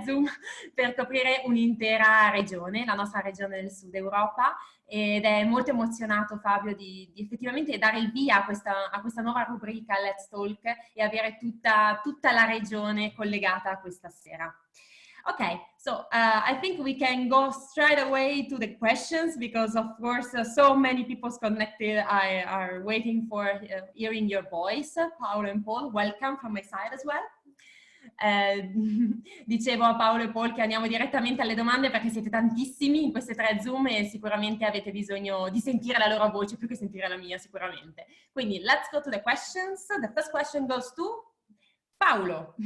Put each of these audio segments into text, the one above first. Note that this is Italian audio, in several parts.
Zoom per coprire un'intera regione, la nostra regione del sud Europa, ed è molto emozionato Fabio di effettivamente dare il via a questa nuova rubrica Let's Talk e avere tutta la regione collegata a questa sera. Okay, so I think we can go straight away to the questions because, of course, so many people connected are waiting for hearing your voice. Paolo and Paul, welcome from my side as well. Dicevo a Paolo e Paul che andiamo direttamente alle domande perché siete tantissimi in queste 3 Zoom e sicuramente avete bisogno di sentire la loro voce più che sentire la mia sicuramente. Quindi let's go to the questions. The first question goes to Paolo.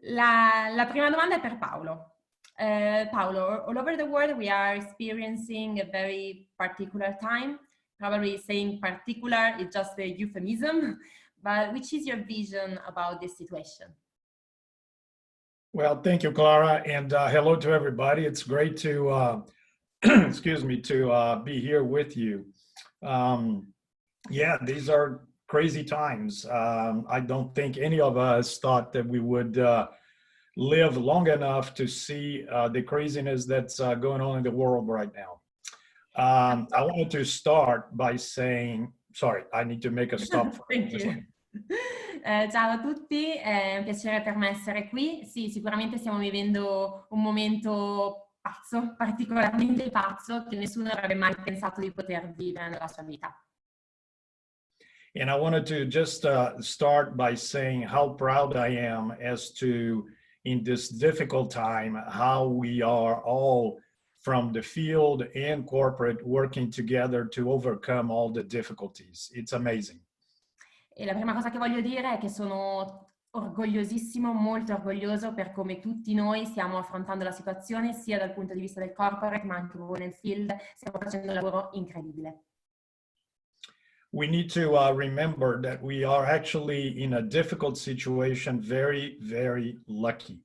La prima domanda è per Paolo. Paolo, all over the world we are experiencing a very particular time. Probably saying particular is just a euphemism, but which is your vision about this situation? Well, thank you, Clara, and hello to everybody. It's great to, excuse me, to be here with you. Yeah, these are crazy times. I don't think any of us thought that we would live long enough to see the craziness that's going on in the world right now. I wanted to start by saying, sorry, I need to make a stop. Thank you. Ciao a tutti, è un piacere per me essere qui. Sì, sicuramente stiamo vivendo un momento pazzo, particolarmente pazzo, che nessuno avrebbe mai pensato di poter vivere nella sua vita. And I wanted to just start by saying how proud I am as to, in this difficult time, how we are all from the field and corporate working together to overcome all the difficulties. It's amazing. E la prima cosa che voglio dire è che sono orgogliosissimo, molto orgoglioso per come tutti noi stiamo affrontando la situazione, sia dal punto di vista del corporate, ma anche voi nel field, stiamo facendo un lavoro incredibile. We need to remember that we are actually in a difficult situation, very, very lucky.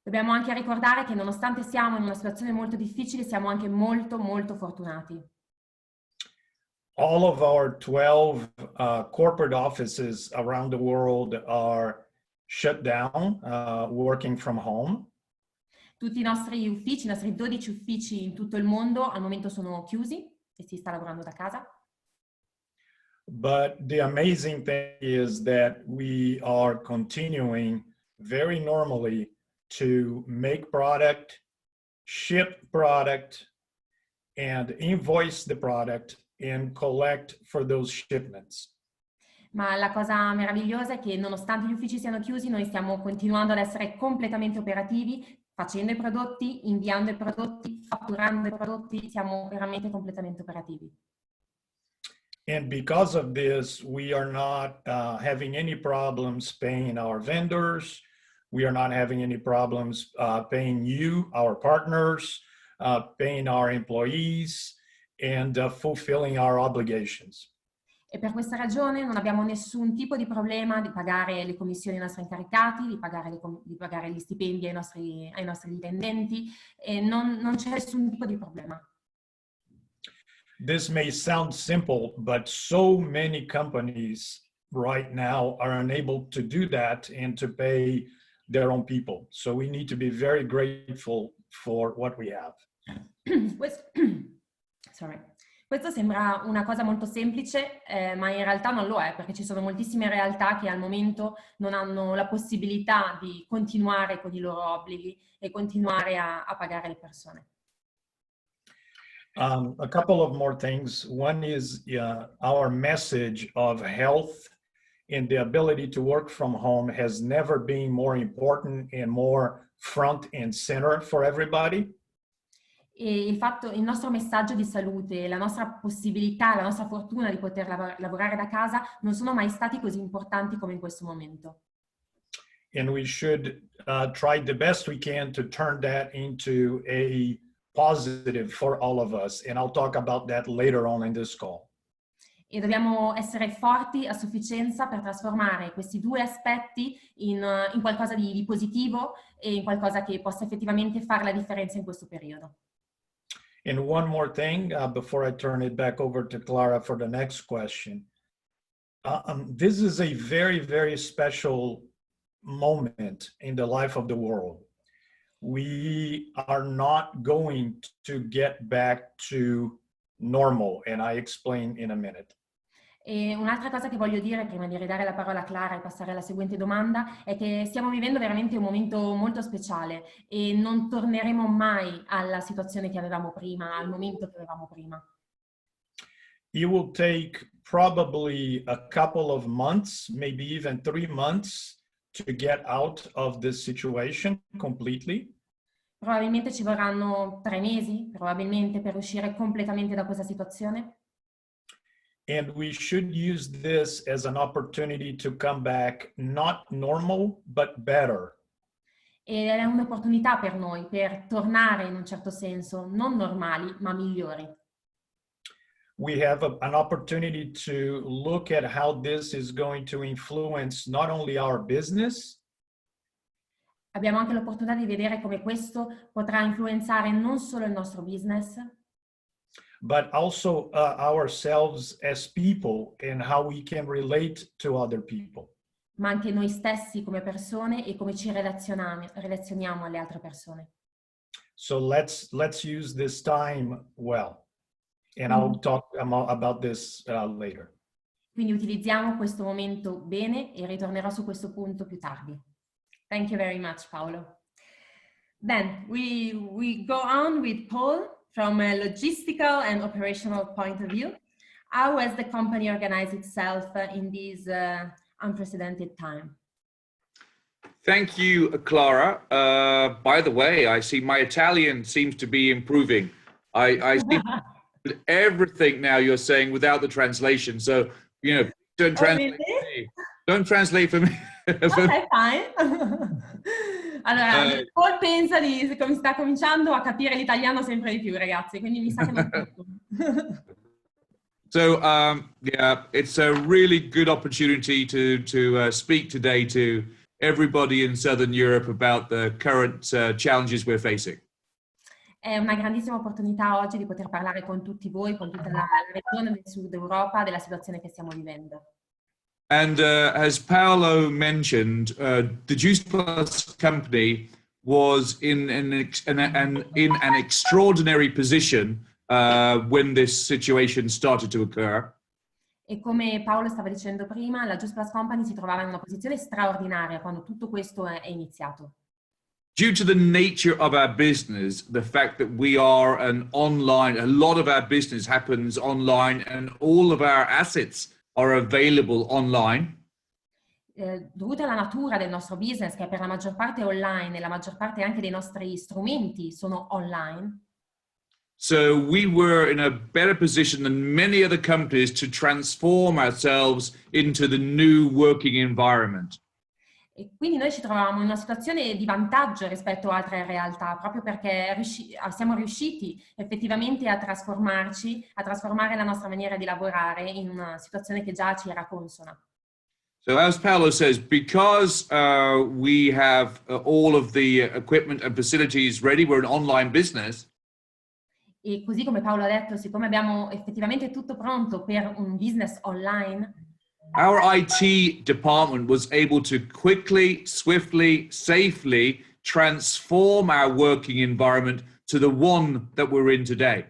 Dobbiamo anche ricordare che nonostante siamo in una situazione molto difficile, siamo anche molto, molto fortunati. All of our 12 corporate offices around the world are shut down, working from home. Tutti i nostri uffici, i nostri 12 uffici in tutto il mondo al momento sono chiusi e si sta lavorando da casa. But the amazing thing is that we are continuing very normally to make product, ship product, and invoice the product and collect for those shipments. Ma la cosa meravigliosa è che nonostante gli uffici siano chiusi, noi stiamo continuando ad essere completamente operativi, facendo i prodotti, inviando i prodotti, fatturando i prodotti, siamo veramente completamente operativi. And because of this, we are not having any problems paying our vendors. We are not having any problems paying you, our partners, paying our employees, and fulfilling our obligations. E per questa ragione non abbiamo nessun tipo di problema di pagare le commissioni ai nostri incaricati, di pagare gli stipendi ai nostri dipendenti, e non c'è nessun tipo di problema. This may sound simple, but so many companies right now are unable to do that and to pay their own people. So we need to be very grateful for what we have. Questo sembra una cosa molto semplice, ma in realtà non lo è, perché ci sono moltissime realtà che al momento non hanno la possibilità di continuare con i loro obblighi e continuare a pagare le persone. A couple of more things. One is our message of health and the ability to work from home has never been more important and more front and center for everybody. E il nostro messaggio di salute, la nostra possibilità, la nostra fortuna di poter lavorare da casa non sono mai stati così importanti come in questo momento. And we should try the best we can to turn that into a positive for all of us. And I'll talk about that later on in this call. E dobbiamo essere forti a sufficienza per trasformare questi due aspetti in qualcosa di positivo e in qualcosa che possa effettivamente fare la differenza in questo periodo. And one more thing before I turn it back over to Clara for the next question. This is a very, very special moment in the life of the world. We are not going to get back to normal, and I explain in a minute. E un'altra cosa che voglio dire prima di ridare la parola a Clara e passare alla seguente domanda è che stiamo vivendo veramente un momento molto speciale e non torneremo mai alla situazione che avevamo prima, al momento che avevamo prima. It will take probably a couple of months, maybe even 3 months, to get out of this situation completely. Probabilmente ci vorranno 3 mesi, probabilmente, per uscire completamente da questa situazione. And we should use this as an opportunity to come back, not normal, but better. Ed è un'opportunità per noi per tornare in un certo senso, non normali, ma migliori. We have an opportunity to look at how this is going to influence not only our business, Abbiamo anche l'opportunità di vedere come questo potrà influenzare non solo il nostro business, but also ourselves as people and how we can relate to other people. ma anche noi stessi come persone e come ci relazioniamo alle altre persone. So let's use this time well. And I'll talk about this later. Quindi utilizziamo questo momento bene e ritornerò su questo punto più tardi. Thank you very much, Paolo. Then we go on with Paul from a logistical and operational point of view. How has the company organized itself in this unprecedented time? Thank you, Clara. By the way, I see my Italian seems to be improving. I see everything now you're saying without the translation. So, you know, don't translate for me. Don't translate for me. Ok, fine. Allora, Paul pensa di come sta cominciando a capire l'italiano sempre di più, ragazzi, quindi mi sa che non tutto. So, yeah, it's a really good opportunity to speak today to everybody in Southern Europe about the current challenges we're facing. È una grandissima opportunità oggi di poter parlare con tutti voi, con tutta la regione del Sud Europa, della situazione che stiamo vivendo. And as Paolo mentioned, the Juice Plus company was in an extraordinary position when this situation started to occur. E come Paolo stava dicendo prima, la Juice Plus Company si trovava in una posizione straordinaria quando tutto questo è iniziato. Due to the nature of our business, the fact that we are an online, a lot of our business happens online and all of our assets are available online. Dovuto alla natura del nostro business, che è per la maggior parte online e la maggior parte anche dei nostri strumenti sono online, so we were in a better position than many other companies to transform ourselves into the new working environment. e quindi noi ci trovavamo in una situazione di vantaggio rispetto a altre realtà, proprio perché siamo riusciti effettivamente a trasformarci, a trasformare la nostra maniera di lavorare in una situazione che già ci era consona. So as Paolo says, because we have all of the equipment and facilities ready, we're an online business. E così come Paolo ha detto, siccome abbiamo effettivamente tutto pronto per un business online, our IT department was able to quickly, swiftly, safely transform our working environment to the one that we're in today.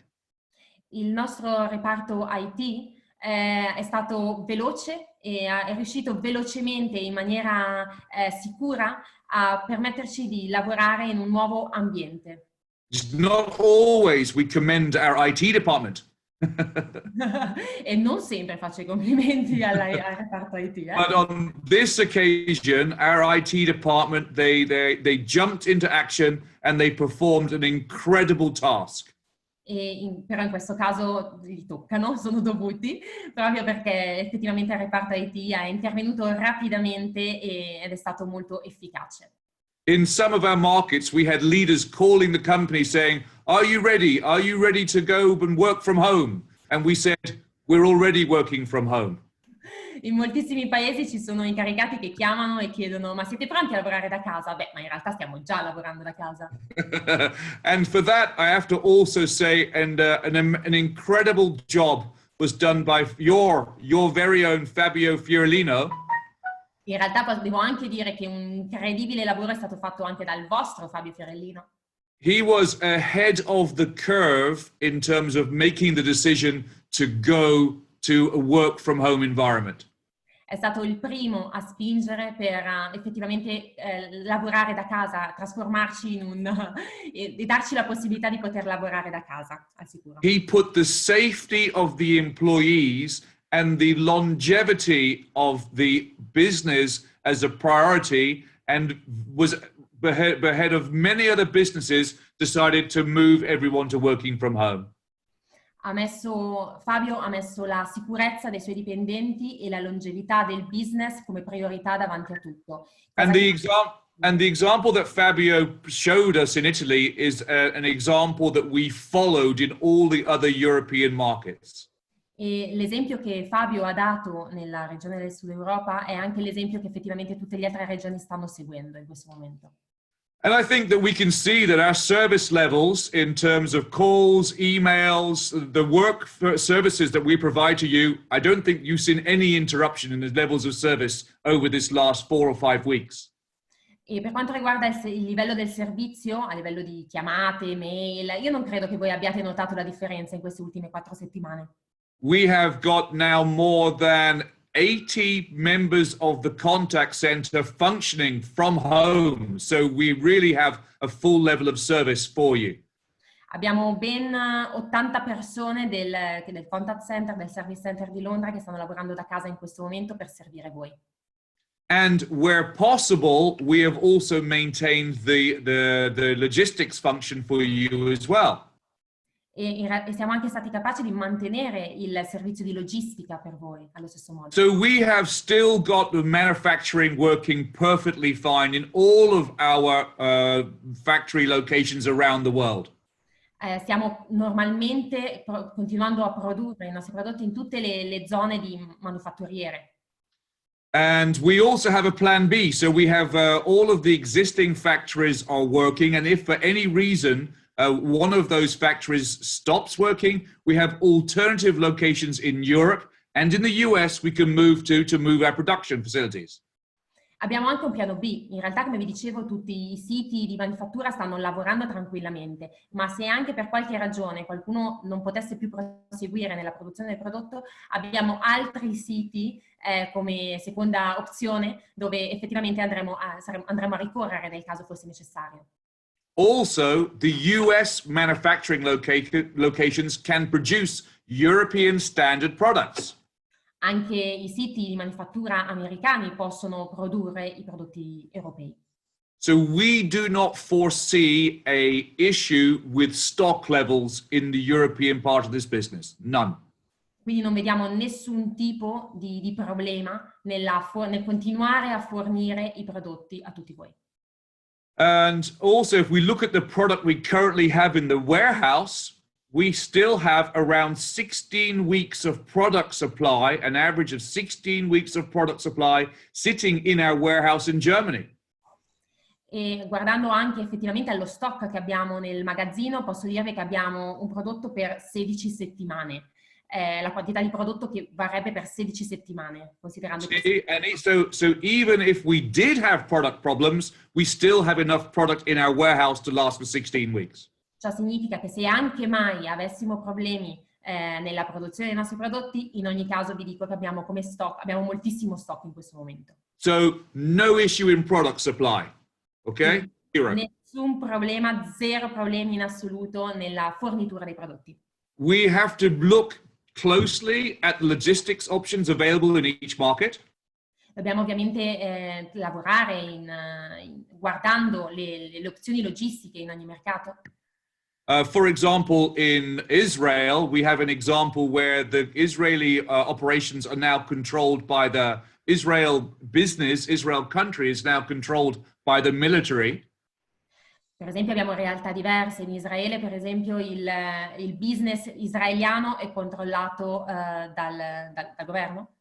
il nostro reparto IT è stato veloce e è riuscito velocemente in maniera sicura a permetterci di lavorare in un nuovo ambiente. Not always we commend our IT department. E non sempre faccio i complimenti al reparto IT. But on this occasion, our IT department, they jumped into action and they performed an incredible task. Però in questo caso li toccano, sono dovuti, proprio perché effettivamente il reparto IT è intervenuto rapidamente ed è stato molto efficace. In some of our markets, we had leaders calling the company saying, are you ready? Are you ready to go and work from home? And we said, we're already working from home. In moltissimi paesi ci sono incaricati che chiamano e chiedono, ma siete pronti a lavorare da casa? Beh, ma in realtà stiamo già lavorando da casa. And for that, I have to also say, an incredible job was done by your very own Fabio Fiorellino. In realtà devo anche dire che un incredibile lavoro è stato fatto anche dal vostro Fabio Fiorellino. He was ahead of the curve in terms of making the decision to go to a work from home environment. È stato il primo a spingere per effettivamente lavorare da casa, trasformarci in e darci la possibilità di poter lavorare da casa, al sicuro. He put the safety of the employees and the longevity of the business as a priority, and was ahead of many other businesses decided to move everyone to working from home. Fabio ha messo la sicurezza dei suoi dipendenti e la longevità del business come priorità davanti a tutto. And the example that Fabio showed us in Italy is an example that we followed in all the other European markets. E l'esempio che Fabio ha dato nella regione del Sud Europa è anche l'esempio che effettivamente tutte le altre regioni stanno seguendo in questo momento. And I think that we can see that our service levels in terms of calls, emails, the work services that we provide to you, I don't think you've seen any interruption in the levels of service over this last 4 or 5 weeks. E per quanto riguarda il livello del servizio, a livello di chiamate, mail, io non credo che voi abbiate notato la differenza in queste ultime 4 settimane. We have got now more than 80 members of the contact center functioning from home. So we really have a full level of service for you. Abbiamo ben 80 persone del contact center, del service center di Londra che stanno lavorando da casa in questo momento per servire voi. And where possible, we have also maintained the logistics function for you as well. E siamo anche stati capaci di mantenere il servizio di logistica per voi allo stesso modo. So we have still got the manufacturing working perfectly fine in all of our factory locations around the world. Stiamo normalmente continuando a produrre i nostri prodotti in tutte le zone di manufatturiere. And we also have a plan B. So we have all of the existing factories are working, and if for any reason one of those factories stops working, we have alternative locations in Europe and in the US we can move to move our production facilities. Abbiamo anche un piano B. In realtà, come vi dicevo, tutti i siti di manifattura stanno lavorando tranquillamente, ma se anche per qualche ragione qualcuno non potesse più proseguire nella produzione del prodotto, abbiamo altri siti come seconda opzione dove effettivamente andremo a ricorrere nel caso fosse necessario. Also, the US manufacturing locations can produce European standard products. Anche i siti di manifattura americani possono produrre i prodotti europei. So we do not foresee an issue with stock levels in the European part of this business. None. Quindi non vediamo nessun tipo di problema nel continuare a fornire i prodotti a tutti voi. And also, if we look at the product we currently have in the warehouse, we still have around 16 weeks of product supply, an average of 16 weeks of product supply sitting in our warehouse in Germany. E guardando anche effettivamente allo stock che abbiamo nel magazzino, posso dirvi che abbiamo un prodotto per 16 settimane. La quantità di prodotto che varrebbe per 16 settimane, considerando che... So even if we did have product problems, we still have enough product in our warehouse to last for 16 weeks. Ciò significa che se anche mai avessimo problemi nella produzione dei nostri prodotti, in ogni caso vi dico che abbiamo come stock, abbiamo moltissimo stock in questo momento. So no issue in product supply, okay? Zero. Nessun problema, zero problemi in assoluto nella fornitura dei prodotti. We have to look closely at the logistics options available in each market. Dobbiamo ovviamente lavorare guardando le opzioni logistiche in ogni mercato. For example, in Israel, we have an example where the Israeli operations are now controlled by the Israel country is now controlled by the military. Per esempio abbiamo realtà diverse. In Israele, per esempio, il business israeliano è controllato dal governo.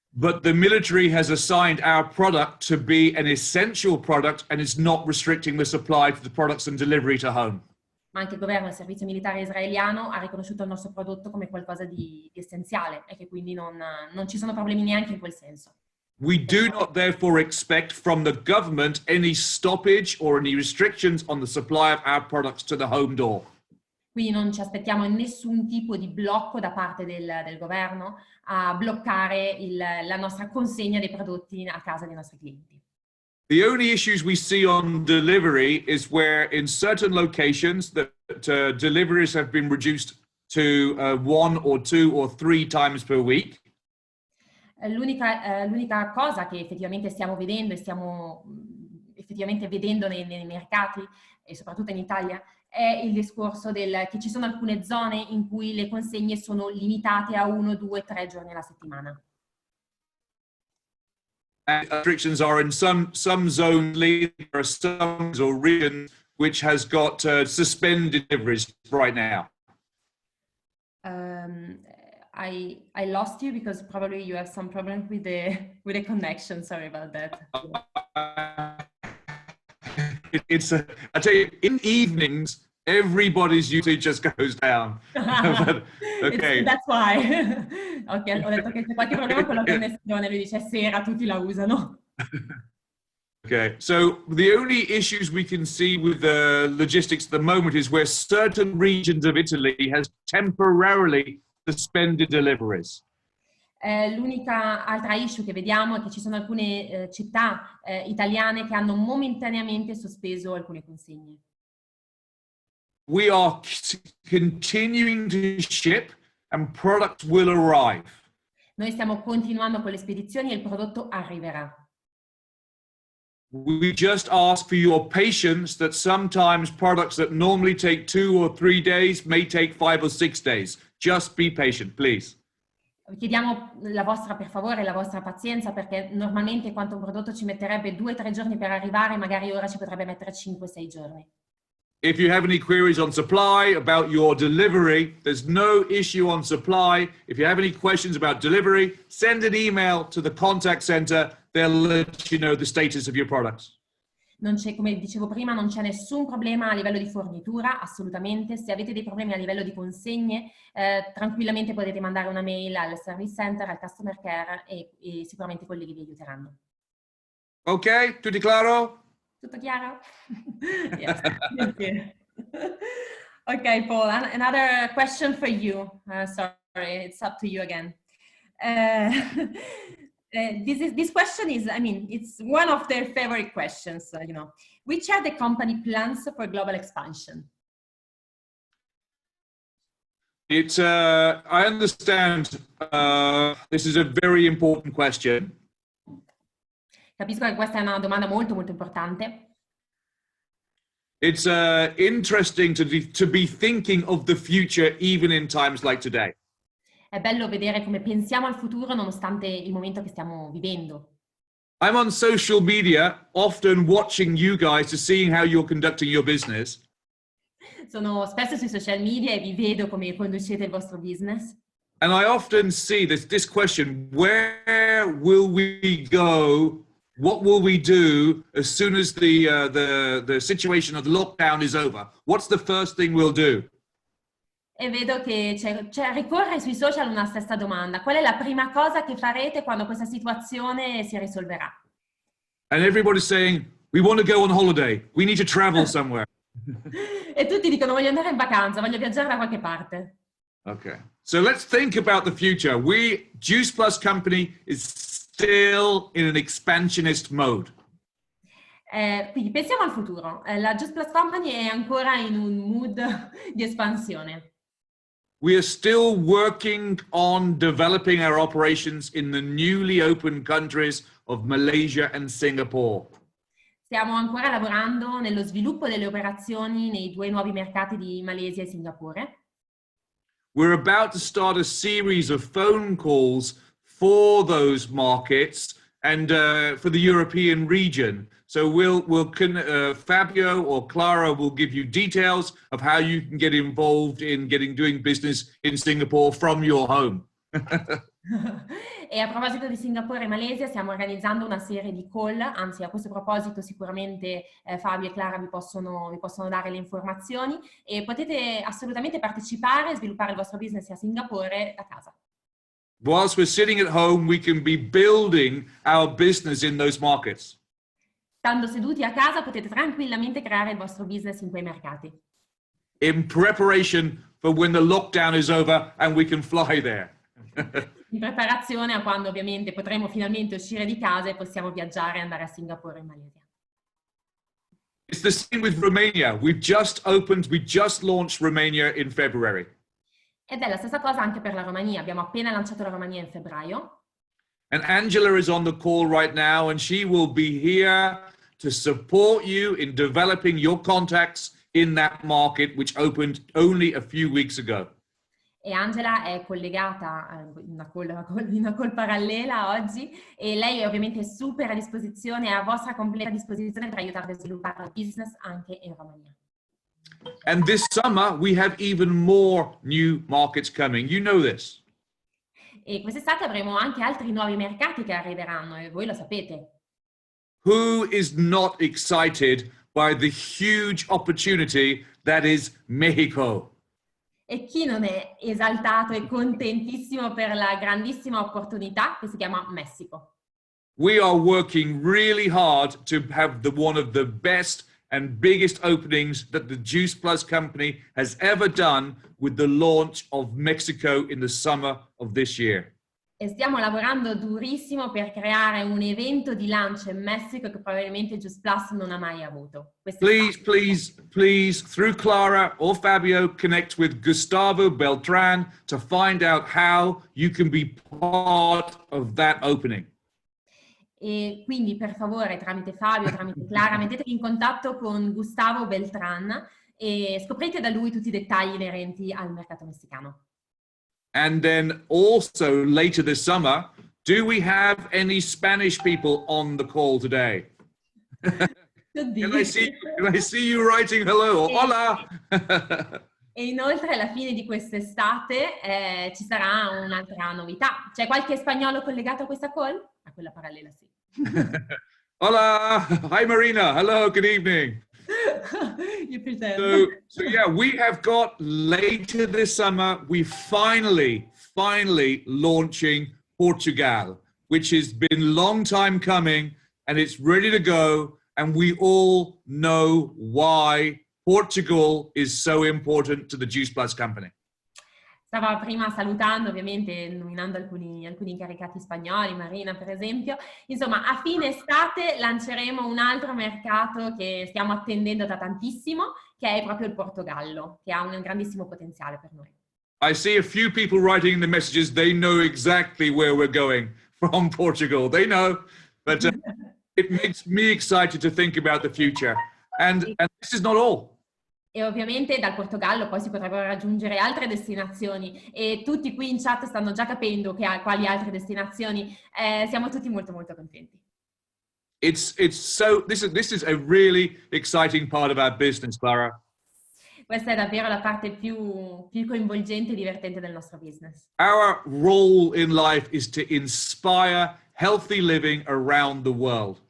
But the military has assigned our product to be an essential product and is not restricting the supply to the products and delivery to home. Ma anche il governo e il servizio militare israeliano ha riconosciuto il nostro prodotto come qualcosa di essenziale e che quindi non ci sono problemi neanche in quel senso. We do not therefore expect from the government any stoppage or any restrictions on the supply of our products to the home door. Quindi non ci aspettiamo nessun tipo di blocco da parte del governo a bloccare la nostra consegna dei prodotti a casa dei nostri clienti. The only issues we see on delivery is where in certain locations that deliveries have been reduced to 1 or 2 or 3 times per week. L'unica cosa che effettivamente stiamo vedendo e stiamo effettivamente vedendo nei mercati e soprattutto in Italia è il discorso che ci sono alcune zone in cui le consegne sono limitate a 1, 2, 3 giorni alla settimana. And restrictions are in some zones, there are some or regions which has got suspended deliveries right now. I lost you because probably you have some problem with the connection. Sorry about that. I tell you, in evenings, everybody's usage just goes down. Okay. That's why. Ok, ho detto che c'è qualche problema con la connessione, lui dice sera tutti la usano. Okay, so the only issues we can see with the logistics at the moment is where certain regions of Italy has temporarily suspended deliveries. L'unica altra issue che vediamo è che ci sono alcune città italiane che hanno momentaneamente sospeso alcune consegne. We are continuing to ship and products will arrive. Noi stiamo continuando con le spedizioni e il prodotto arriverà. We just ask for your patience that sometimes products that normally take 2 or 3 days may take 5 or 6 days. Just be patient, please. Chiediamo per favore la vostra pazienza perché normalmente quanto un prodotto ci metterebbe 2 o 3 giorni per arrivare, magari ora ci potrebbe mettere 5 o 6 giorni. If you have any queries on supply, about your delivery, there's no issue on supply. If you have any questions about delivery, send an email to the contact center. They'll let you know the status of your products. Come dicevo prima, non c'è nessun problema a livello di fornitura, assolutamente. Se avete dei problemi a livello di consegne, tranquillamente potete mandare una mail al service center, al customer care e sicuramente i colleghi vi aiuteranno. Ok, tutti claro? Tutto chiaro? Yes, thank you. Okay, Paul, another question for you. Sorry, it's up to you again. This question is, I mean, it's one of their favorite questions, you know. Which are the company plans for global expansion? It's, I understand this is a very important question. Capisco che questa è una domanda molto molto importante. It's interesting to be thinking of the future even in times like today. È bello vedere come pensiamo al futuro nonostante il momento che stiamo vivendo. I'm on social media, often watching you guys to see how you're conducting your business. Sono spesso sui social media e vi vedo come conducete il vostro business. And I often see this question, where will we go? What will we do as soon as the situation of lockdown is over? What's the first thing we'll do? E vedo che ricorre sui social una stessa domanda. Qual è la prima cosa che farete quando questa situazione si risolverà? And everybody's saying, we want to go on holiday. We need to travel somewhere. E tutti dicono, voglio andare in vacanza, voglio viaggiare da qualche parte. Okay, so let's think about the future. Juice Plus Company is still in an expansionist mode. Quindi pensiamo al futuro. La Juice Plus Company è ancora in un mood di espansione. We are still working on developing our operations in the newly opened countries of Malaysia and Singapore. Stiamo ancora lavorando nello sviluppo delle operazioni nei 2 nuovi mercati di Malesia e Singapore. We're about to start a series of phone calls for those markets and for the European region. So Fabio or Clara will give you details of how you can get involved in doing business in Singapore from your home. E a proposito di Singapore e Malesia stiamo organizzando una serie di call, anzi a questo proposito sicuramente Fabio e Clara vi possono dare le informazioni e potete assolutamente partecipare e sviluppare il vostro business a Singapore da casa. whilst we're sitting at home, we can be building our business in those markets. Stando seduti a casa potete tranquillamente creare il vostro business in quei mercati. In preparation for when the lockdown is over and we can fly there. In preparazione a quando ovviamente potremo finalmente uscire di casa e possiamo viaggiare e andare a Singapore e in Malesia. It's the same with Romania. We just launched Romania in February. Ed è la stessa cosa anche per la Romania. Abbiamo appena lanciato la Romania in febbraio. And Angela is on the call right now, and she will be here to support you in developing your contacts in that market, which opened only a few weeks ago. E Angela è collegata in una call parallela oggi e lei è ovviamente super a disposizione, è a vostra completa disposizione per aiutarvi a sviluppare il business anche in Romania. And this summer, we have even more new markets coming. You know this. E quest'estate avremo anche altri nuovi mercati che arriveranno e voi lo sapete. Who is not excited by the huge opportunity that is Mexico? E chi non è esaltato e contentissimo per la grandissima opportunità che si chiama Messico? We are working really hard to have one of the best and biggest openings that the Juice Plus company has ever done with the launch of Mexico in the summer of this year. E stiamo lavorando durissimo per creare un evento di lancio in Messico che probabilmente Juice Plus non ha mai avuto. Please, through Clara or Fabio, connect with Gustavo Beltran to find out how you can be part of that opening. E quindi per favore tramite Fabio, tramite Clara, mettetevi in contatto con Gustavo Beltran e scoprite da lui tutti i dettagli inerenti al mercato messicano. And then also later this summer, do we have any Spanish people on the call today? Can I see you writing hello or hola? E inoltre alla fine di quest'estate ci sarà un'altra novità. C'è qualche spagnolo collegato a questa call? A quella parallela sì. Hola, hi Marina, hello, good evening. You pretend. So yeah, we have got later this summer, we finally launching Portugal, which has been a long time coming and it's ready to go. And we all know why Portugal is so important to the Juice Plus company. Stava prima salutando, ovviamente nominando alcuni incaricati spagnoli, Marina per esempio. Insomma, a fine estate lanceremo un altro mercato che stiamo attendendo da tantissimo, che è proprio il Portogallo, che ha un grandissimo potenziale per noi. I see a few people writing in the messages, they know exactly where we're going from Portugal. They know, but it makes me excited to think about the future. And this is not all. E ovviamente dal Portogallo poi si potrebbero raggiungere altre destinazioni e tutti qui in chat stanno già capendo quali altre destinazioni. Siamo tutti molto molto contenti. This is a really exciting part of our business, Clara. Questa è davvero la parte più coinvolgente e divertente del nostro business. Our role in life is to inspire healthy living around the world.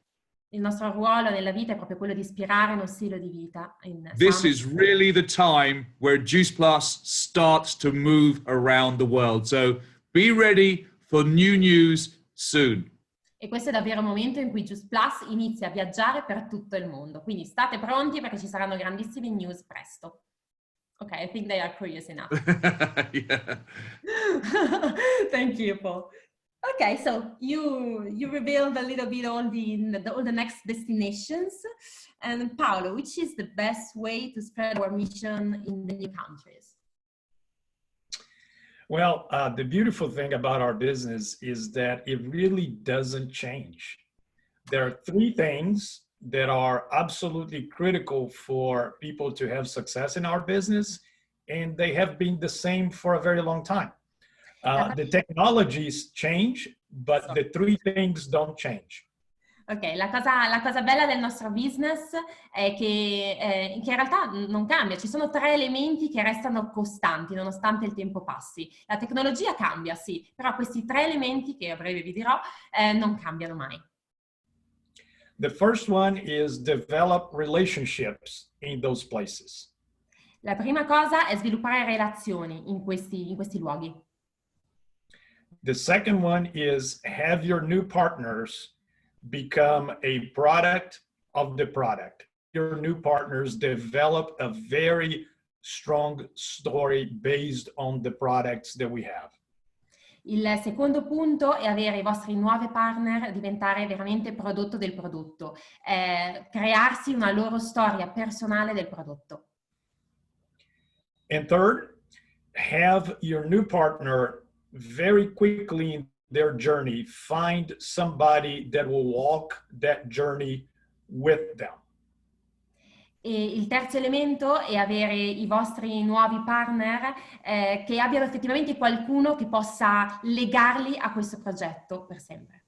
Il nostro ruolo nella vita è proprio quello di ispirare uno stile di vita. This is really the time where Juice Plus starts to move around the world. So be ready for new news soon. E questo è davvero il momento in cui Juice Plus inizia a viaggiare per tutto il mondo. Quindi state pronti perché ci saranno grandissime news presto. Ok, I think they are curious enough. Yeah. Thank you, Paul. Okay, so you revealed a little bit all the next destinations. And Paulo, which is the best way to spread our mission in the new countries? Well, the beautiful thing about our business is that it really doesn't change. There are three things that are absolutely critical for people to have success in our business, and they have been the same for a very long time. The technologies change, but the three things don't change. Ok, la cosa bella del nostro business è che in realtà non cambia, ci sono tre elementi che restano costanti nonostante il tempo passi. La tecnologia cambia, sì, però questi tre elementi, che a breve vi dirò, non cambiano mai. The first one is develop relationships in those places. La prima cosa è sviluppare relazioni in questi luoghi. The second one is have your new partners become a product of the product. Your new partners develop a very strong story based on the products that we have. Il secondo punto è avere i vostri nuovi partner diventare veramente prodotto del prodotto, crearsi una loro storia personale del prodotto. And third, have your new partner very quickly in their journey find somebody that will walk that journey with them. E il terzo elemento è avere i vostri nuovi partner che abbiano effettivamente qualcuno che possa legarli a questo progetto per sempre.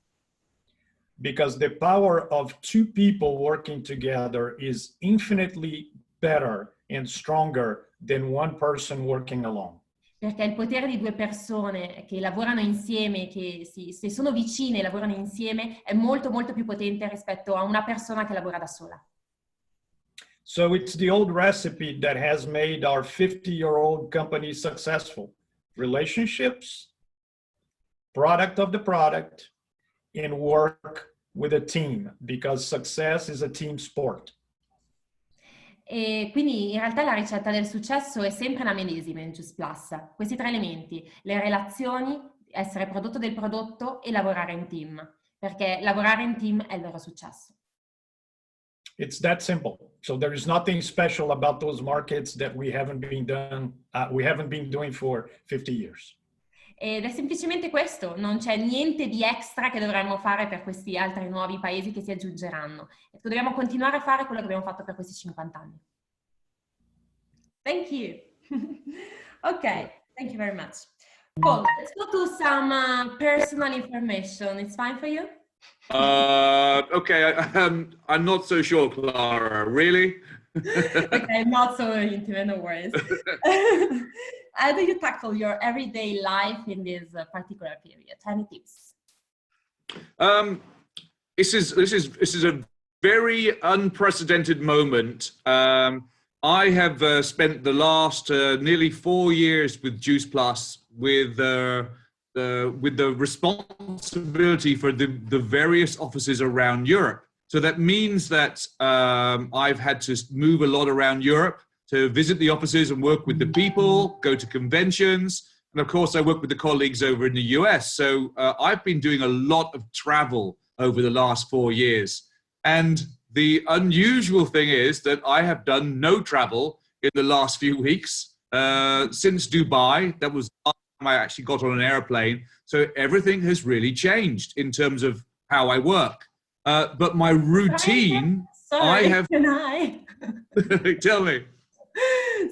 Because the power of two people working together is infinitely better and stronger than one person working alone. Perché il potere di due persone che lavorano insieme, che se sono vicine e lavorano insieme, è molto molto più potente rispetto a una persona che lavora da sola. So it's the old recipe that has made our 50-year-old company successful. Relationships, product of the product, and work with a team, because success is a team sport. E quindi in realtà la ricetta del successo è sempre la medesima in Juice Plus. Questi tre elementi, le relazioni, essere prodotto del prodotto e lavorare in team, perché lavorare in team è il vero successo. It's that simple. So there is nothing special about those markets that we haven't been doing for 50 years. Ed è semplicemente questo, non c'è niente di extra che dovremmo fare per questi altri nuovi paesi che si aggiungeranno. Dobbiamo continuare a fare quello che abbiamo fatto per questi 50 anni. Thank you. Okay, thank you very much. Paul, let's go to some personal information. It's fine for you? Okay, I'm not so sure, Clara. Really? Okay, not so intimate, no worries. How do you tackle your everyday life in this particular period? Any tips? This is a very unprecedented moment. I have spent the last nearly 4 years with Juice Plus with the responsibility for the various offices around Europe. So that means that I've had to move a lot around Europe to visit the offices and work with the people, go to conventions, and of course I work with the colleagues over in the US. So I've been doing a lot of travel over the last 4 years. And the unusual thing is that I have done no travel in the last few weeks since Dubai. That was the last time I actually got on an airplane. So everything has really changed in terms of how I work. But my routine, Sorry, I have... Can I? Tell me.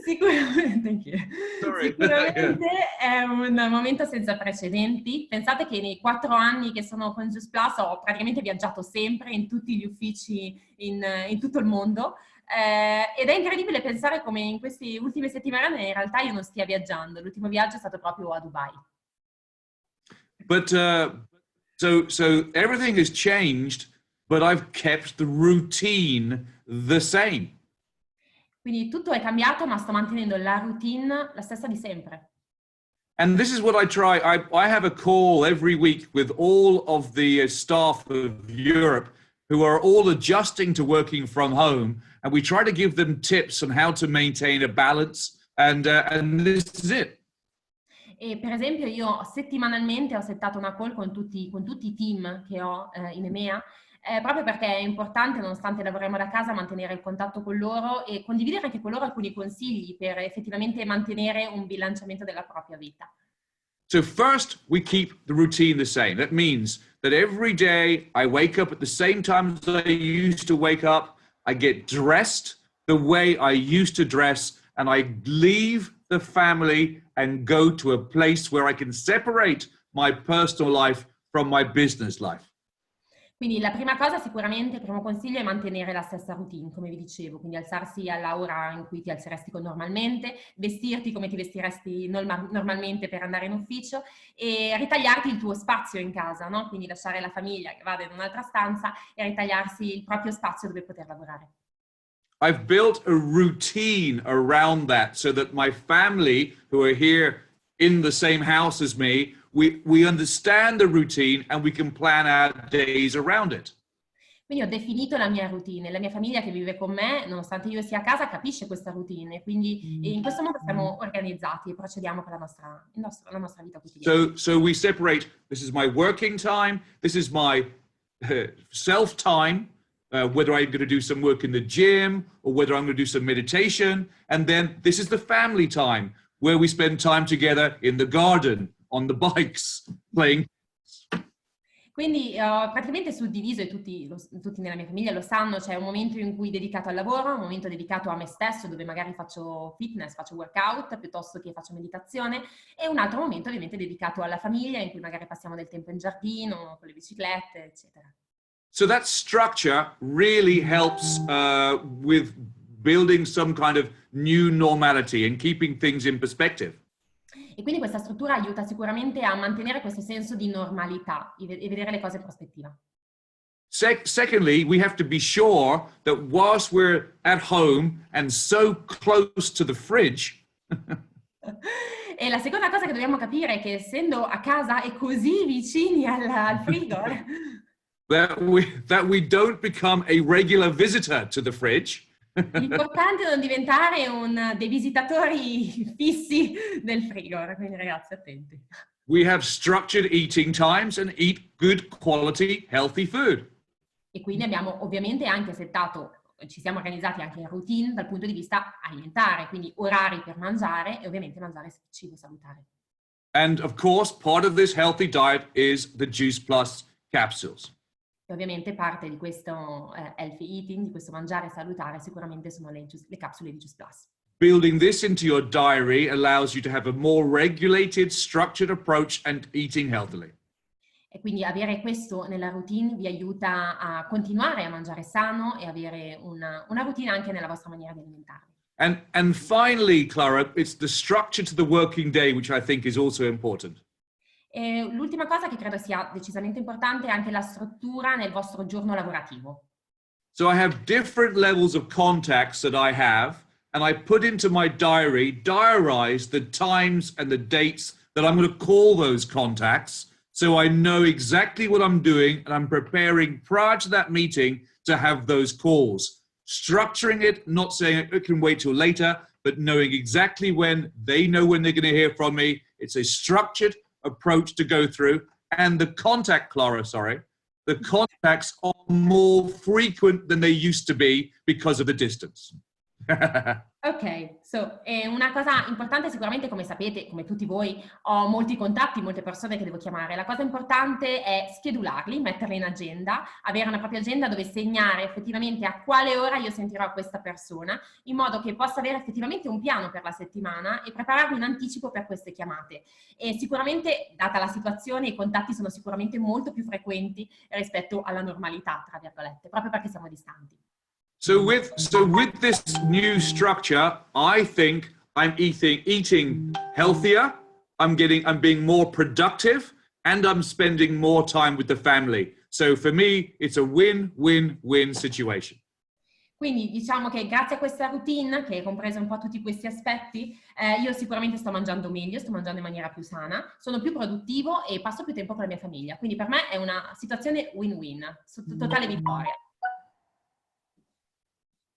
Sicuramente, thank you. Sorry. Sicuramente è un momento senza precedenti. Pensate che nei 4 anni che sono con Juice Plus ho praticamente viaggiato sempre in tutti gli uffici in tutto il mondo ed è incredibile pensare come in queste ultime settimane in realtà io non stia viaggiando. L'ultimo viaggio è stato proprio a Dubai. But so everything has changed, but I've kept the routine the same. Quindi tutto è cambiato, ma sto mantenendo la routine la stessa di sempre. And this is what I try. I have a call every week with all of the staff of Europe who are all adjusting to working from home. And we try to give them tips on how to maintain a balance. And this is it. E per esempio io settimanalmente ho settato una call con tutti i team che ho in EMEA, proprio perché è importante, nonostante lavoriamo da casa, mantenere il contatto con loro e condividere anche con loro alcuni consigli per effettivamente mantenere un bilanciamento della propria vita. So first, we keep the routine the same. That means that every day I wake up at the same time as I used to wake up. I get dressed the way I used to dress, and I leave the family and go to a place where I can separate my personal life from my business life. Quindi la prima cosa sicuramente, il primo consiglio è mantenere la stessa routine, come vi dicevo, quindi alzarsi all'ora in cui ti alzeresti normalmente, vestirti come ti vestiresti normalmente per andare in ufficio e ritagliarti il tuo spazio in casa, no? Quindi lasciare la famiglia che vada in un'altra stanza e ritagliarsi il proprio spazio dove poter lavorare. I've built a routine around that so that my family who are here in the same house as me we understand the routine and we can plan our days around it. Quindi ho definito la mia routine, la mia famiglia che vive con me, nonostante io sia a casa, capisce questa routine, quindi in questo modo siamo organizzati e procediamo con la nostra vita quotidiana. So we separate, this is my working time, this is my self-time, whether I'm going to do some work in the gym or whether I'm going to do some meditation, and then this is the family time, where we spend time together in the garden, on the bikes, playing. Quindi ho praticamente suddiviso, e tutti nella mia famiglia lo sanno, c'è un momento in cui dedicato al lavoro, un momento dedicato a me stesso, dove magari faccio fitness, faccio workout, piuttosto che faccio meditazione, e un altro momento ovviamente dedicato alla famiglia, in cui magari passiamo del tempo in giardino, con le biciclette, eccetera. So that structure really helps with building some kind of new normality and keeping things in perspective. E quindi questa struttura aiuta sicuramente a mantenere questo senso di normalità e vedere le cose in prospettiva. Secondly, we have to be sure that whilst we're at home and so close to the fridge, e la seconda cosa che dobbiamo capire è che essendo a casa e così vicini al frigo, that we don't become a regular visitor to the fridge. L'importante è non diventare dei visitatori fissi del frigo, quindi ragazzi attenti. We have structured eating times and eat good quality, healthy food. E quindi abbiamo ovviamente anche ci siamo organizzati anche in routine dal punto di vista alimentare, quindi orari per mangiare e ovviamente mangiare cibo salutare. And of course, part of this healthy diet is the Juice Plus capsules. E ovviamente parte di questo healthy eating, di questo mangiare salutare, sicuramente sono le capsule di Juice Plus. Building this into your diary allows you to have a more regulated, structured approach and eating healthily. E quindi avere questo nella routine vi aiuta a continuare a mangiare sano e avere una routine anche nella vostra maniera di alimentarvi. And finally, Clara, it's the structure to the working day, which I think is also important. E l'ultima cosa che credo sia decisamente importante è anche la struttura nel vostro giorno lavorativo. So I have different levels of contacts that I have, and I put into my diarize the times and the dates that I'm going to call those contacts, so I know exactly what I'm doing and I'm preparing prior to that meeting to have those calls. Structuring it, not saying it can wait till later, but knowing exactly when they know when they're going to hear from me. It's a structured approach to go through, and the contacts are more frequent than they used to be because of the distance. Ok, una cosa importante sicuramente, come sapete, come tutti voi, ho molti contatti, molte persone che devo chiamare. La cosa importante è schedularli, metterli in agenda, avere una propria agenda dove segnare effettivamente a quale ora io sentirò questa persona, in modo che possa avere effettivamente un piano per la settimana e prepararmi in anticipo per queste chiamate. E sicuramente, data la situazione, i contatti sono sicuramente molto più frequenti rispetto alla normalità, tra virgolette, proprio perché siamo distanti. So with this new structure, I think I'm eating healthier, I'm being more productive, and I'm spending more time with the family. So for me, it's a win-win-win situation. Quindi diciamo che grazie a questa routine, che comprende un po' tutti questi aspetti, io sicuramente sto mangiando meglio, sto mangiando in maniera più sana, sono più produttivo e passo più tempo con la mia famiglia. Quindi per me è una situazione win-win, totale vittoria.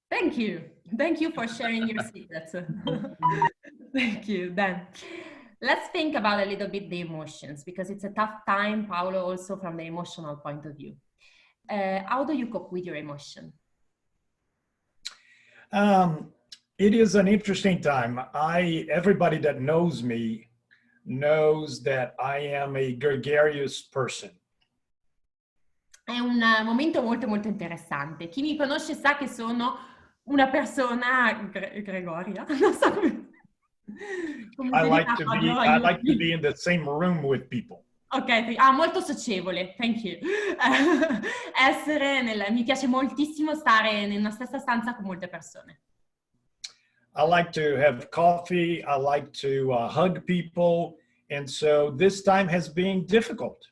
Thank you for sharing your secrets. Thank you. Then let's think about a little bit the emotions, because it's a tough time, Paulo, also from the emotional point of view. How do you cope with your emotion? It is an interesting time. Everybody that knows me knows that I am a gregarious person. È un momento molto molto interessante. Chi mi conosce sa che sono una persona gregoria. Non so come I like to be in the same room with people. Ok, molto socievole, thank you. Mi piace moltissimo stare nella stessa stanza con molte persone. I like to have coffee, I like to hug people, and so this time has been difficult.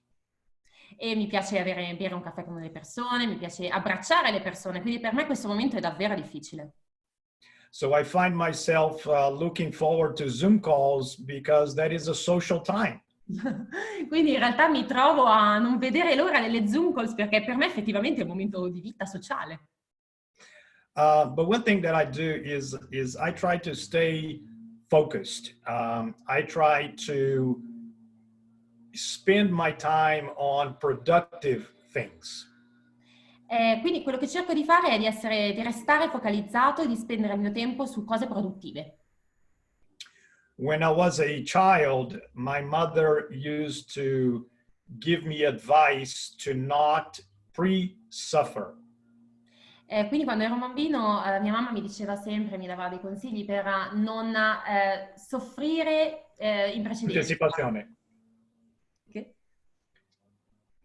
E mi piace bere un caffè con le persone, mi piace abbracciare le persone, quindi per me questo momento è davvero difficile. So I find myself looking forward to Zoom calls because that is a social time. Quindi in realtà mi trovo a non vedere l'ora delle Zoom calls perché per me effettivamente è un momento di vita sociale. But one thing that I do is I try to stay focused. I try to spend my time on productive things. Quindi quello che cerco di fare è di restare focalizzato e di spendere il mio tempo su cose produttive. When I was a child, my mother used to give me advice to not pre-suffer. Quindi quando ero un bambino, mia mamma mi diceva sempre, mi dava dei consigli per non soffrire in precedenza. Anticipazione. Che?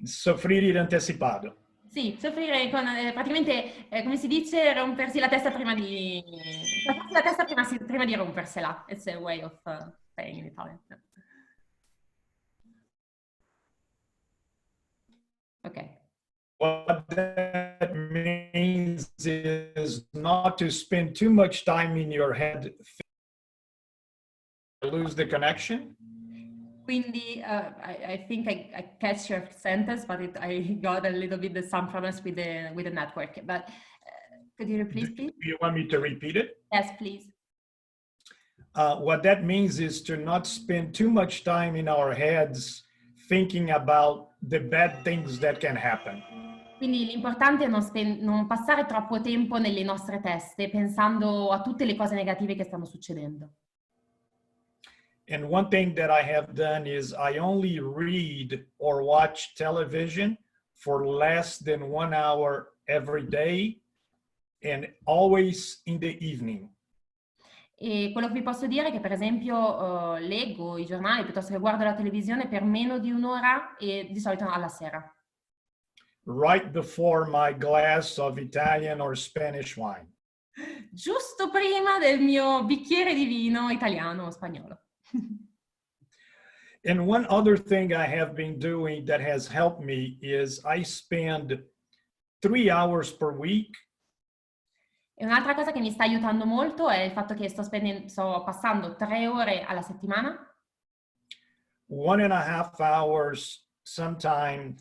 Soffrire in anticipato. Sì, soffrire con praticamente, come si dice, rompersi la testa prima di... Rompersi la testa prima di rompersela. It's a way of saying in Italian. Ok. What that means is not to spend too much time in your head, lose the connection. Quindi I think I catch your sentence, but I got a little bit some problems with the network. But could you repeat, please? Do you want me to repeat it? Yes, please. What that means is to not spend too much time in our heads thinking about the bad things that can happen. Quindi l'importante è non passare troppo tempo nelle nostre teste pensando a tutte le cose negative che stanno succedendo. And one thing that I have done is I only read or watch television for less than 1 hour every day and always in the evening. E quello che vi posso dire è che per esempio leggo i giornali piuttosto che guardo la televisione per meno di un'ora e di solito alla sera. Right before my glass of Italian or Spanish wine. Giusto prima del mio bicchiere di vino italiano o spagnolo. And one other thing I have been doing that has helped me is I spend 3 hours per week. E un'altra cosa che mi sta aiutando molto è il fatto che sto passando 3 ore alla settimana. 1.5 hours sometime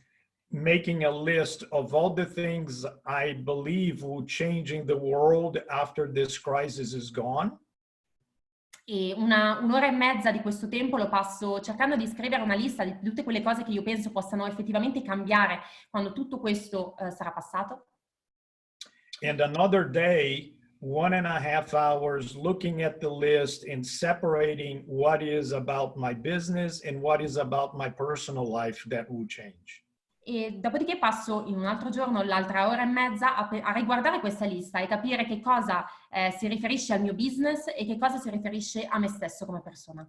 making a list of all the things I believe will change in the world after this crisis is gone. E un'ora e mezza di questo tempo lo passo cercando di scrivere una lista di tutte quelle cose che io penso possano effettivamente cambiare quando tutto questo sarà passato. And another day, 1.5 hours looking at the list and separating what is about my business and what is about my personal life that will change. E dopodiché passo in un altro giorno l'altra ora e mezza a riguardare questa lista e capire che cosa si riferisce al mio business e che cosa si riferisce a me stesso come persona.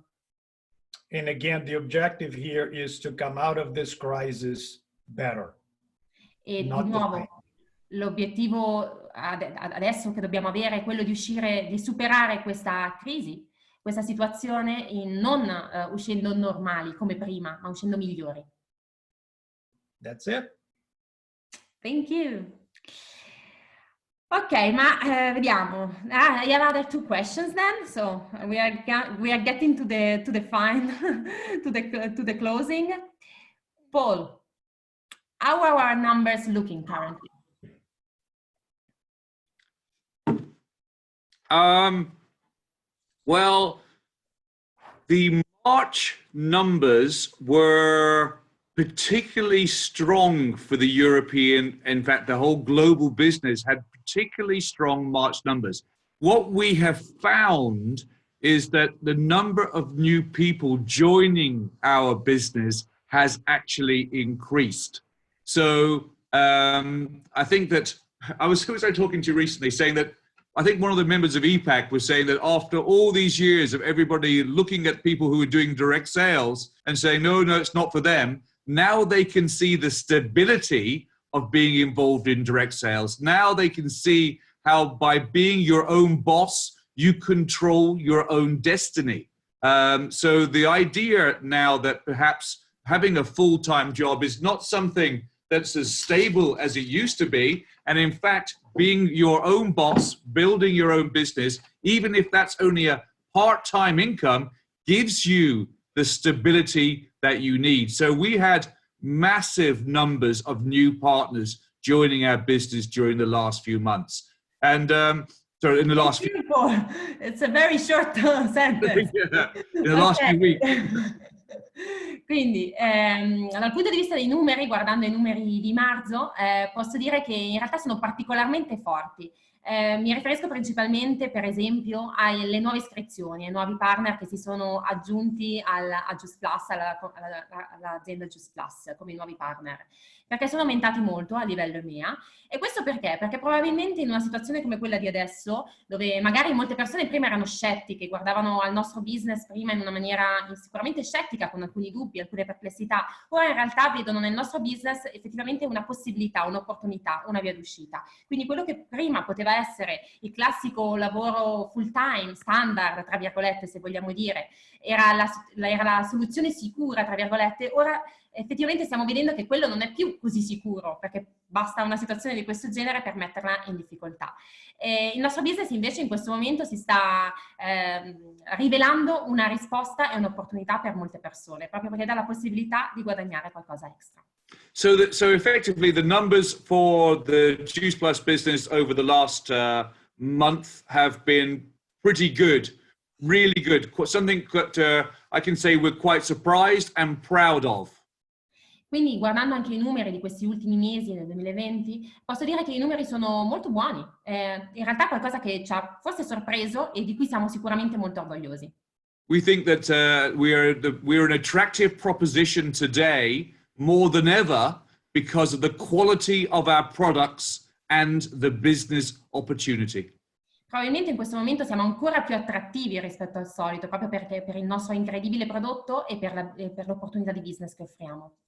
And again, the objective here is to come out of this crisis better. E di nuovo, l'obiettivo adesso che dobbiamo avere è quello di superare questa crisi, questa situazione, non uscendo normali come prima, ma uscendo migliori. That's it. Thank you. Ok, ma vediamo. I have other 2 questions then. So we are getting to the fine to the closing. Paul, how are our numbers looking currently? Well, the March numbers were particularly strong for the European, in fact, the whole global business had particularly strong March numbers. What we have found is that the number of new people joining our business has actually increased. So I think that who was I talking to recently saying that I think one of the members of EPAC was saying that after all these years of everybody looking at people who are doing direct sales and saying, no, it's not for them, now they can see the stability of being involved in direct sales. Now they can see how by being your own boss, you control your own destiny. So the idea now that perhaps having a full-time job is not something that's as stable as it used to be. And in fact, being your own boss, building your own business, even if that's only a part-time income, gives you the stability that you need. So we had massive numbers of new partners joining our business during the last few months. And sorry, in the last few... It's a very short sentence. Yeah, in the last few weeks. Quindi, dal punto di vista dei numeri, guardando i numeri di marzo, posso dire che in realtà sono particolarmente forti. Mi riferisco principalmente, per esempio, alle nuove iscrizioni, ai nuovi partner che si sono aggiunti a Just Plus, all'azienda Just Plus come nuovi partner, perché sono aumentati molto a livello EMEA. E questo perché? Perché probabilmente in una situazione come quella di adesso, dove magari molte persone prima erano scettiche, guardavano al nostro business prima in una maniera sicuramente scettica, con alcuni dubbi, alcune perplessità, ora in realtà vedono nel nostro business effettivamente una possibilità, un'opportunità, una via d'uscita. Quindi quello che prima poteva essere il classico lavoro full time, standard, tra virgolette, se vogliamo dire, era la soluzione sicura, tra virgolette, ora effettivamente stiamo vedendo che quello non è più così sicuro, perché basta una situazione di questo genere per metterla in difficoltà. Il nostro business invece in questo momento si sta rivelando una risposta e un'opportunità per molte persone, proprio perché dà la possibilità di guadagnare qualcosa extra. So effectively the numbers for the Juice Plus business over the last month have been pretty good, really good. Something that I can say we're quite surprised and proud of. Quindi guardando anche i numeri di questi ultimi mesi nel 2020, posso dire che i numeri sono molto buoni. In realtà è qualcosa che ci ha forse sorpreso e di cui siamo sicuramente molto orgogliosi. We think that we're an attractive proposition today more than ever because of the quality of our products and the business opportunity. Probabilmente in questo momento siamo ancora più attrattivi rispetto al solito, proprio perché per il nostro incredibile prodotto e per l'opportunità di business che offriamo.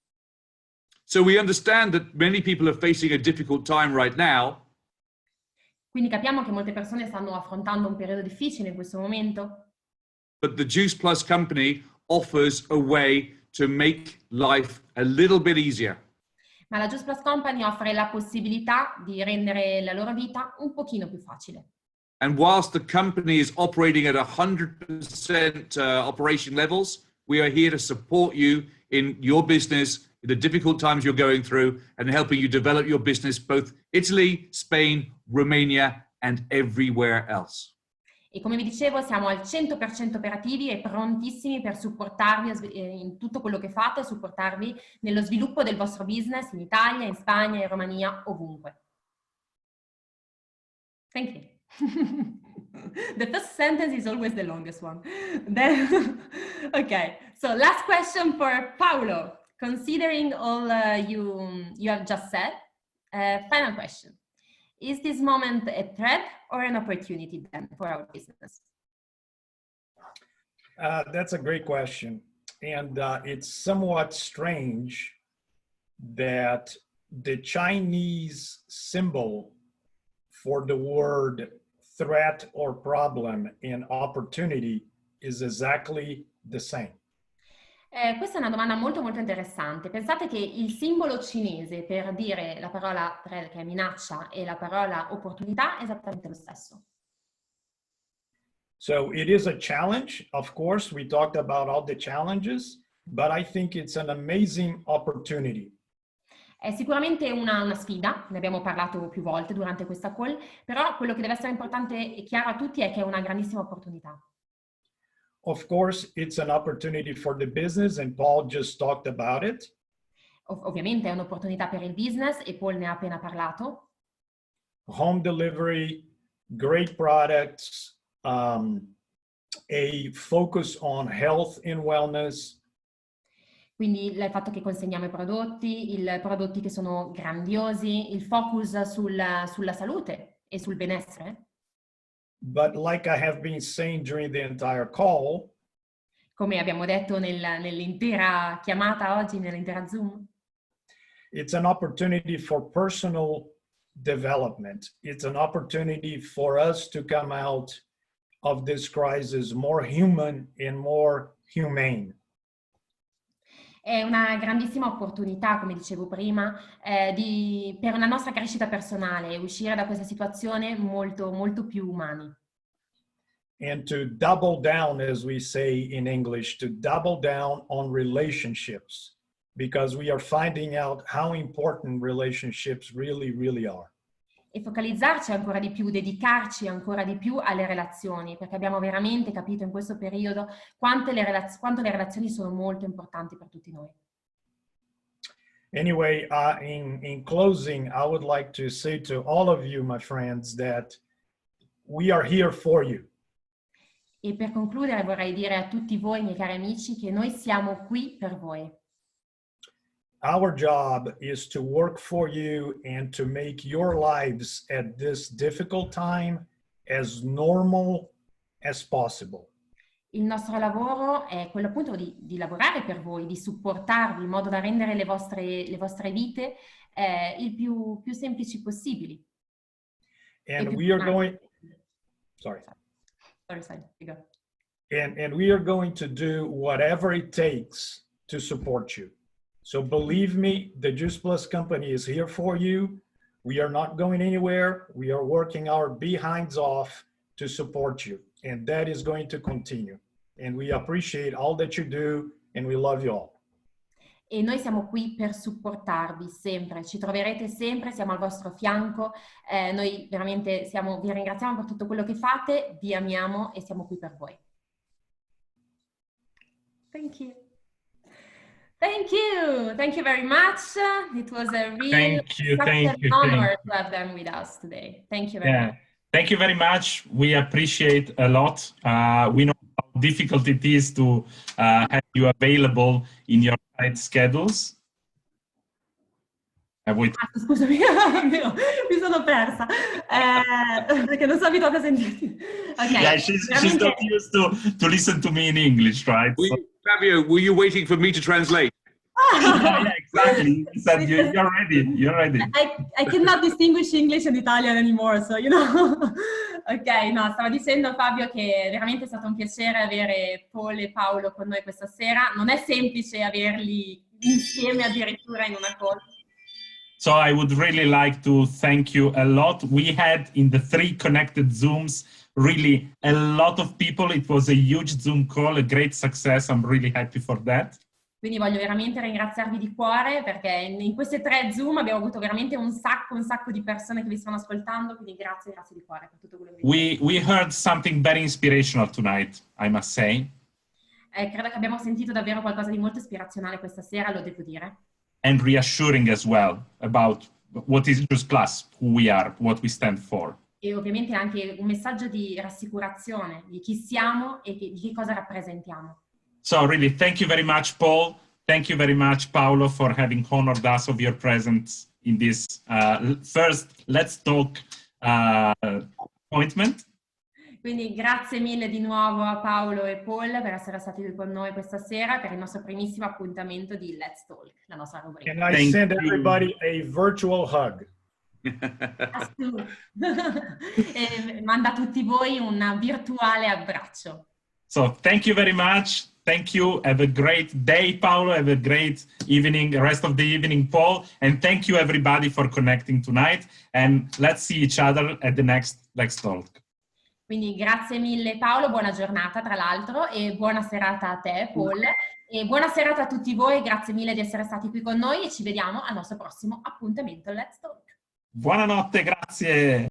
So we understand that many people are facing a difficult time right now. Quindi capiamo che molte persone stanno affrontando un periodo difficile in questo momento. But the Juice Plus company offers a way to make life a little bit easier. Ma la Just Plus Company offre la possibilità di rendere la loro vita un pochino più facile. And whilst the company is operating at 100% operation levels, we are here to support you in your business, in the difficult times you're going through, and helping you develop your business, both Italy, Spain, Romania, and everywhere else. E come vi dicevo, siamo al 100% operativi e prontissimi per supportarvi in tutto quello che fate, supportarvi nello sviluppo del vostro business in Italia, in Spagna, in Romania, ovunque. Thank you. The first sentence is always the longest one. Then, okay, so last question for Paulo. Considering all you have just said, final question. Is this moment a threat or an opportunity then for our business? That's a great question. And it's somewhat strange that the Chinese symbol for the word threat or problem in opportunity is exactly the same. Questa è una domanda molto molto interessante. Pensate che il simbolo cinese per dire la parola threat, che è minaccia, e la parola opportunità è esattamente lo stesso. So it is a challenge. Of course, we talked about all the challenges, but I think it's an amazing opportunity. È sicuramente una sfida, ne abbiamo parlato più volte durante questa call, però quello che deve essere importante e chiaro a tutti è che è una grandissima opportunità. Of course, it's an opportunity for the business, and Paul just talked about it. Ovviamente è un'opportunità per il business e Paul ne ha appena parlato. Home delivery, great products, a focus on health and wellness. Quindi il fatto che consegniamo i prodotti che sono grandiosi, il focus sulla salute e sul benessere. But like I have been saying during the entire call, come abbiamo detto nell'intera chiamata oggi, nell'intera Zoom, it's an opportunity for personal development. It's an opportunity for us to come out of this crisis more human and more humane. È una grandissima opportunità, come dicevo prima, per una nostra crescita personale, uscire da questa situazione molto, molto più umani. and to double down, as we say in English, to double down on relationships, because we are finding out how important relationships really, really are. E focalizzarci ancora di più, dedicarci ancora di più alle relazioni, perché abbiamo veramente capito in questo periodo quanto le relazioni sono molto importanti per tutti noi. Anyway, in closing, I would like to say to all of you, my friends, that we are here for you. E per concludere vorrei dire a tutti voi, miei cari amici, che noi siamo qui per voi. Our job is to work for you and to make your lives at this difficult time as normal as possible. Il nostro lavoro è quello appunto di lavorare per voi, di supportarvi in modo da rendere le vostre vite il più semplici possibili. And we are going, sorry. Sorry, you go. And we are going to do whatever it takes to support you. So believe me, the Juice Plus company is here for you. We are not going anywhere. We are working our behinds off to support you. And that is going to continue. And we appreciate all that you do, and we love you all. E noi siamo qui per supportarvi sempre, ci troverete sempre, siamo al vostro fianco. Noi veramente vi ringraziamo per tutto quello che fate, vi amiamo e siamo qui per voi. Thank you. Thank you. Thank you very much. It was a real honor to have them with us today. Thank you very much. Thank you very much. We appreciate a lot. We know how difficult it is to have you available in your tight schedules. Scusami, mi sono persa perché non so abituata a sentirti. Okay. Yeah, she's not used to listen to me in English, right? Fabio, were you waiting for me to translate? Yeah, exactly. You said you're ready. You're ready. I cannot distinguish English and Italian anymore, so you know. Ok, no, stava dicendo Fabio che veramente è stato un piacere avere Paul e Paolo con noi questa sera. Non è semplice averli insieme addirittura in una call. So I would really like to thank you a lot. We had in the 3 connected Zooms really a lot of people. It was a huge Zoom call, a great success. I'm really happy for that. Quindi voglio veramente ringraziarvi di cuore perché in queste 3 Zoom abbiamo avuto veramente un sacco di persone che vi stanno ascoltando, quindi grazie di cuore per tutto quello che vi We heard something very inspirational tonight, I must say. Credo che abbiamo sentito davvero qualcosa di molto ispirazionale questa sera, lo devo dire. And reassuring as well about what is Juice Plus, who we are, what we stand for. E ovviamente anche un messaggio di rassicurazione di chi siamo e di che cosa rappresentiamo. So really, thank you very much, Paul. Thank you very much, Paolo, for having honored us of your presence in this first Let's Talk appointment. Quindi grazie mille di nuovo a Paolo e Paul per essere stati qui con noi questa sera per il nostro primissimo appuntamento di Let's Talk, la nostra rubrica. And I send everybody a virtual hug. E manda a tutti voi un virtuale abbraccio. So thank you very much. Thank you. Have a great day, Paolo. Have a great evening, rest of the evening, Paul. And thank you, everybody, for connecting tonight. And let's see each other at the next Let's Talk. Quindi grazie mille, Paolo. Buona giornata, tra l'altro, e buona serata a te, Paul. E buona serata a tutti voi. Grazie mille di essere stati qui con noi e ci vediamo al nostro prossimo appuntamento Let's Talk. Buonanotte, grazie.